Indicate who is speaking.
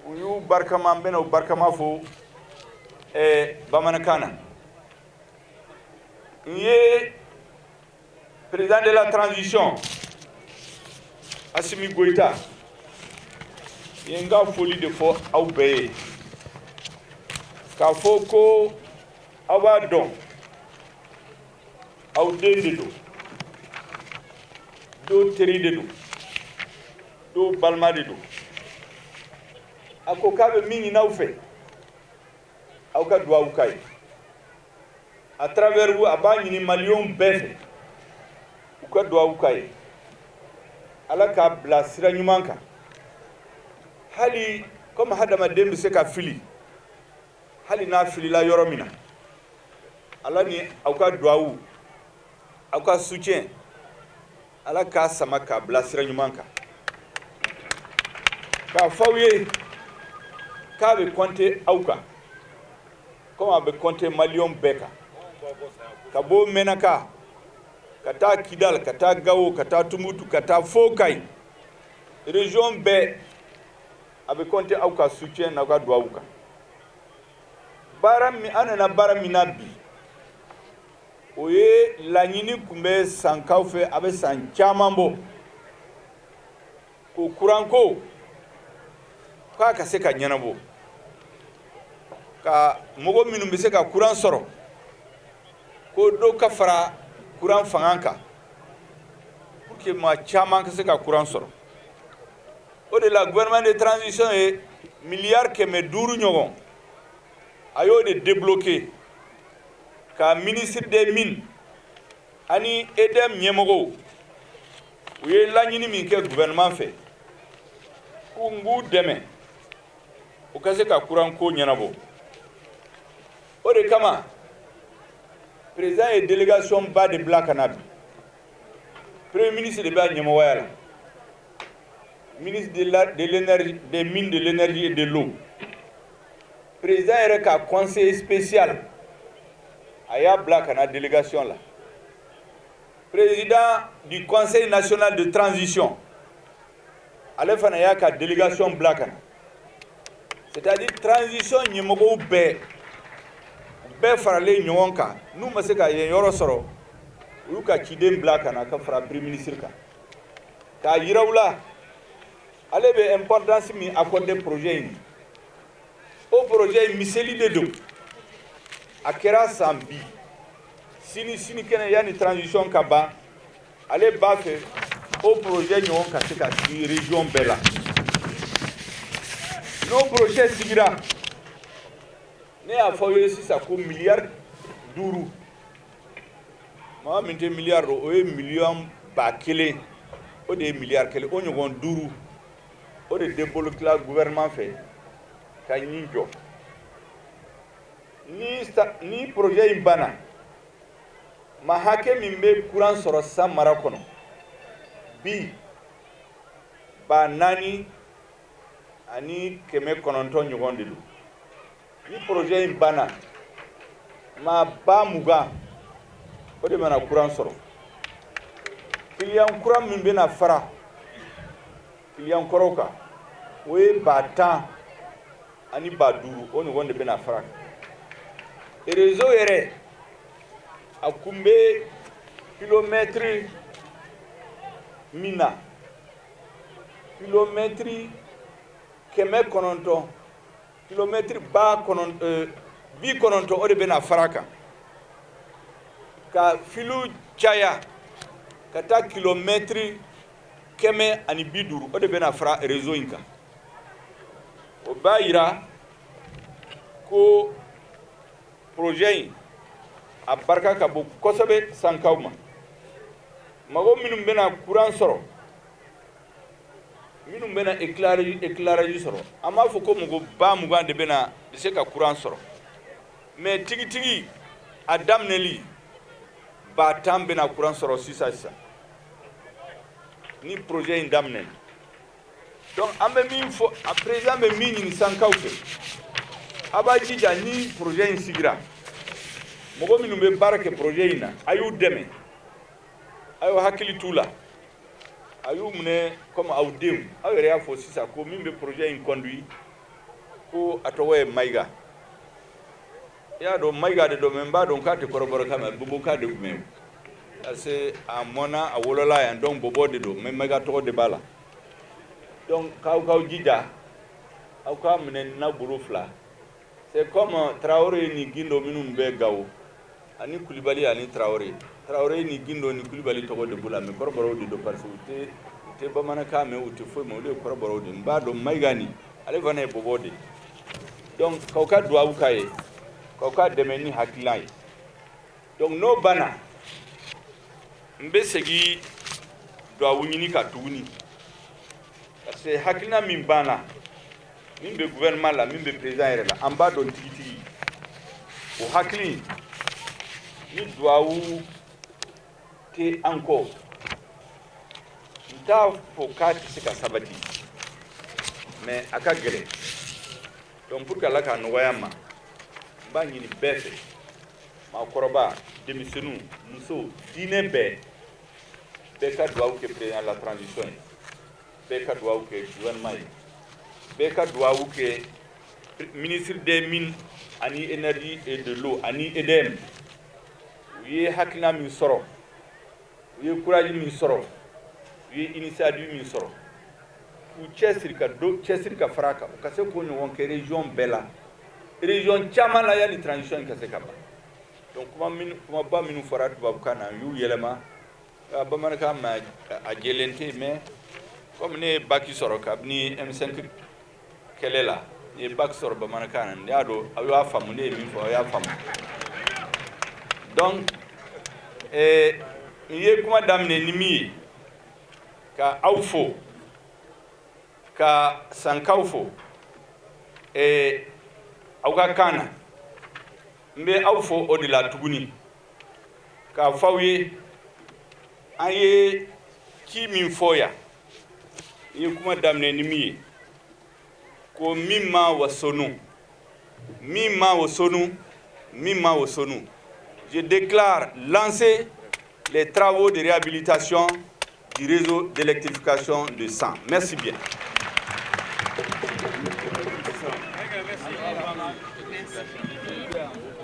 Speaker 1: u y'u barikama n bɛna u barikama fo bamanankan na n ye président de la transition Assimi Goïta ye n ka foli de fɔ aw bɛɛ ye k'a fɔ ko aw b'a dɔn aw den de don dɔw teri de don dɔw balima de don a ko k'a bɛ min ɲini aw fɛ aw ka dugawu k'a ye à travers vous a b'a ɲini maliyɛnw bɛɛ fɛ u ka dugawu k'a ye ala k'a bila sira ɲuman kan hali comme hadamaden bɛ se ka fili hali n'a filila yɔrɔ min na ala ni aw ka dugawu aw ka soutien ala k'a sama k'a bila sira ɲuman kan k'a fɔ aw ye k'a bɛ compter aw kan comme a bɛ compter maliyɛnw bɛɛ kan ka bɔ Menaka ka taa Kidal ka taa Gao ka taa Tumutu ka taa fo Kayi région bɛɛ a bɛ compter aw ka soutien n'aw ka dugawu kan baara min an nana baara min na bi o ye laɲini tun bɛ sankaw fɛ a bɛ san caman bɔ ko kuranko k'a ka se ka ɲɛnabɔ ka mɔgɔ minnu bɛ se ka kuran sɔrɔ ko dɔ ka fara kuran fanga kan pour que maa caman ka se ka kuran sɔrɔ o de la gouvernement de transition ye miliyari 500 ɲɔgɔn a y'o de débloqué ka ministre des mines ani EDM ɲɛmɔgɔw u ye laɲini min kɛ gouvernement fɛ k'u b'u dɛmɛ u ka se ka kuran ko ɲɛnabɔ o de kama président ye délégation ba de bila ka na bi premier ministre de b'a ɲɛmɔgɔya la ministre de l'énergie des mines de l'énergie et de l'eau président yɛrɛ ka conseiller spécial a y'a bila ka na délégation la président du conseil national de transition ale fana y'a ka délégation bila ka na c'est-à-dire transition ɲɛmɔgɔw bɛɛ faralen ɲɔgɔn kan n'u ma se ka yen yɔrɔ sɔrɔ u y'u ka ciden bila ka na ka fara premier ministre kan k'a yira u la ale bɛ importance min accordé projet in o projet in miseli de don a kɛra san bi sini kɛnɛ yanni transition ka ban ale b'a fɛ o projet ɲɔgɔn ka se ka sigi région bɛɛ la n'o projet sigira ne y'a fɔ aw ye sisan ko miliyari 5 maa min tɛ miliyari o ye miliyɔn 1000 o de ye miliyari 1 o ɲɔgɔn 5 o de débloquera gouvernement fɛ ka ɲi jɔ ni projet in banna ma hakɛ min bɛ kuran sɔrɔ san mara kɔnɔ bi 400 ani 900 ɲɔgɔn de don ni projet in banna ma 20,000 o de bɛna kuran sɔrɔ client kura min bɛna fara client kɔrɔw kan o ye 10,000 ani 50,000 o ɲɔgɔn de bɛna fara réseau yɛrɛ a kun bɛ kilomètre min na kilomètre 900 kilomètre 90 o de bɛna fara kan ka filu caya ka taa kilomètre 150 o de bɛna fara réseau in kan o b'a yira ko projet in a barika ka bon kosɛbɛ sankaw ma mɔgɔ minnu bɛna kuran sɔrɔ minnu bɛna éclairage sɔrɔ an b'a fɔ ko mɔgɔ 20,000 de bɛna se ka kuran sɔrɔ mais tigitigi a daminɛli 10,000 bɛna kuran sɔrɔ sisan ni projet in daminɛ donc an bɛ min fɔ a président bɛ min ɲini sankaw fɛ a b'a jija ni projet in sigira mɔgɔ minnu bɛ baara kɛ projet in na a y'u dɛmɛ a y'u hakili t'u la a y'u minɛ comme aw denw aw yɛrɛ y'a fɔ sisan ko min bɛ projet in conduit ko a tɔgɔ ye Mayiga i y'a dɔn Mayiga de don mais n b'a dɔn k'a tɛ kɔrɔbɔrɔkan mɛn Boboka de tun bɛ yen parce que a mɔna a wolola yan donc Bobo de don mais Mayiga tɔgɔ de b'a la donc k'aw jija aw ka minɛ n'a bolo fila c'est comme Traoré ni Gindo minnu bɛ Gawo ani Kulibali ani Traoré ni Gindo ni Kulibali tɔgɔ de b'u la mais kɔrɔbɔrɔw de don parce que u tɛ bamanankan mɛn u tɛ foyi mɛn olu ye kɔrɔbɔrɔw de n b'a dɔn Mayiga nin ale fana ye Bobo de donc k'aw ka duwawu k'a ye k'aw ka dɛmɛ ni hakilina ye donc n'o banna n bɛ segin duwawu ɲini ka tuguni parce que hakilina min banna min bɛ gouvernement la min bɛ président yɛrɛ la an b'a dɔn tigitigi o hakili ni duwawu tɛ an kɔ n t'a fɔ k'a tɛ se ka sabati mais a ka gɛlɛn donc pour que Ala k'a nɔgɔya n ma n b'a ɲini bɛɛ fɛ maakɔrɔba denmisɛnninw musow diinɛ bɛɛ ka duwawu kɛ président la transition ye bɛɛ ka duwawu kɛ gouvernement ye bɛɛ ka duwawu kɛ ministre des mines ani énergie et de l'eau ani EDM u ye hakilina min sɔrɔ u ye courage min sɔrɔ u ye initiative min sɔrɔ k'u cɛsiri ka fara a kan u ka se k'o ɲɔgɔn kɛ région bɛɛ la région caman la yanni transition in ka se ka ban donc kumaba minnu fɔra tubabukan na u y'u yɛlɛma bamanankan ma a jɛlen tɛ mais comme ne ye bac sɔrɔ kabini M5 kɛlɛ la ne ye bac sɔrɔ bamanankan na ne y'a dɔn aw y'a faamu ne ye min fɔ aw y'a faamu donc n ye kuma daminɛ ni min ye ka aw fo ka sankaw fo aw ka kan na n bɛ aw fo o de la tuguni k'a fɔ aw ye an ye ci min fɔ yan n ye kuma daminɛ ni min ye ko min ma wasonu je déclare lancer les travaux de réhabilitation du réseau d'électrification de 100. Merci bien.